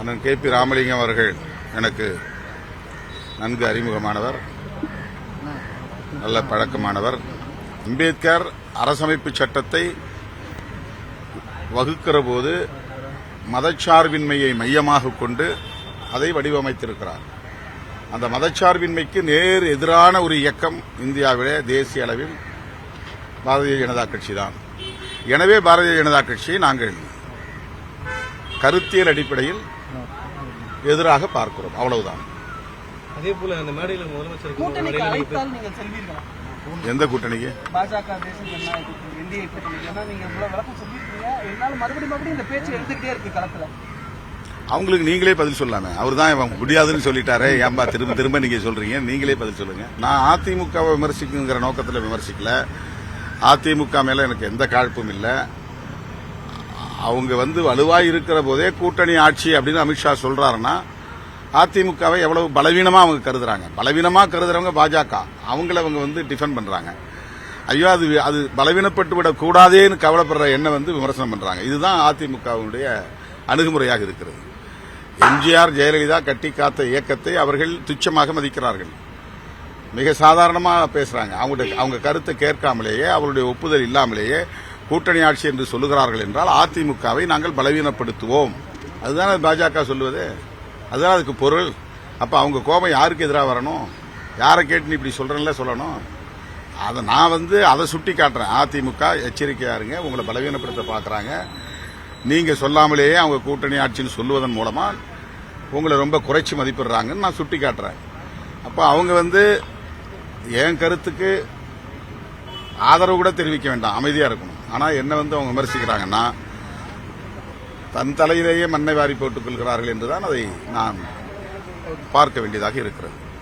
அண்ணன் கே.பி. ராமலிங்கம் அவர்கள் எனக்கு நன்கு அறிமுகமானவர், நல்ல பழக்கமானவர். அம்பேத்கர் அரசமைப்பு சட்டத்தை வகுக்கிற போது மதச்சார்பின்மையை மையமாக கொண்டு அதை வடிவமைத்திருக்கிறார். அந்த மதச்சார்பின்மைக்கு நேர் எதிரான ஒரு இயக்கம் இந்தியாவிலே தேசிய அளவில் பாரதிய ஜனதா கட்சி தான். எனவே பாரதிய ஜனதா கட்சியை நாங்கள் கருத்தியல் அடிப்படையில் எதிராக பார்க்கிறோம், அவ்வளவுதான். அதே போல அந்த மேடையில் கூட்டணிக்கு அழைத்தால் நீங்கள் செல்வீர்களா? எந்த கூட்டணிக்கு? பாஜக, தேசிய ஜனநாயக கூட்டணி, என்டிஏ கூட்டணி. ஏன்னா நீங்க இவ்வளவு விளக்கம் சொல்லியிருக்கீங்க, இருந்தாலும் மறுபடியும் இந்த பேச்சு எடுத்துக்கிட்டே இருக்கு களத்துல. அவங்களுக்கு நீங்களே பதில் சொல்லாம, அவர் தான் முடியாதுன்னு சொல்லிட்டாரு, ஏன்பா திரும்ப திரும்ப நீங்க சொல்றீங்க? நீங்களே பதில் சொல்லுங்க. நான் அதிமுகவை விமர்சிக்குங்கிற நோக்கத்தில் விமர்சிக்கல. அதிமுக மேல எனக்கு எந்த காழ்ப்பும் இல்லை. அவங்க வலுவாய் இருக்கிற போதே கூட்டணி ஆட்சி அப்படின்னு அமித்ஷா சொல்றாருன்னா அதிமுகவை எவ்வளவு பலவீனமா அவங்க கருதுறாங்க. பலவீனமா கருதுறவங்க பாஜக, அவங்கள அவங்க டிஃபெண்ட் பண்றாங்க. ஐயோ அது பலவீனப்பட்டு விடக் கூடாதேன்னு கவலைப்படுற எண்ணம் விமர்சனம் பண்றாங்க. இதுதான் அதிமுகவுடைய அணுகுமுறையாக இருக்கிறது. எம்ஜிஆர், ஜெயலலிதா கட்டி காத்த இயக்கத்தை அவர்கள் துச்சமாக மதிக்கிறார்கள். மிக சாதாரணமாக பேசுறாங்க. அவங்க கருத்தை கேட்காமலேயே, அவருடைய ஒப்புதல் இல்லாமலேயே கூட்டணி ஆட்சி என்று சொல்லுகிறார்கள் என்றால் அதிமுகவை நாங்கள் பலவீனப்படுத்துவோம். அதுதானே பாஜக சொல்லுவது, அதுதான் அதுக்கு பொருள். அப்ப அவங்க கோபம் யாருக்கு எதிராக வரணும்? யாரை கேட்டு நீ இப்படி சொல்றேன்ல சொல்லணும். அதை நான் அதை சுட்டி காட்டுறேன். அதிமுக எச்சரிக்கையா இருங்க, உங்களை பலவீனப்படுத்த பாக்குறாங்க. நீங்க சொல்லாமலேயே அவங்க கூட்டணி ஆட்சின்னு சொல்லுவதன் மூலமா உங்களை ரொம்ப குறைச்சி மதிப்பிடுறாங்கன்னு நான் சுட்டி காட்டுறேன். அப்ப அவங்க என் கருத்துக்கு ஆதரவு கூட தெரிவிக்க வேண்டாம், அமைதியா இருக்கணும். ஆனா என்ன அவங்க விமர்சிக்கிறாங்கன்னா தன் தலையிலேயே மண்ணை வாரி போட்டுக் கொள்கிறார்கள் என்றுதான் அதை நான் பார்க்க வேண்டியதாக இருக்கிறது.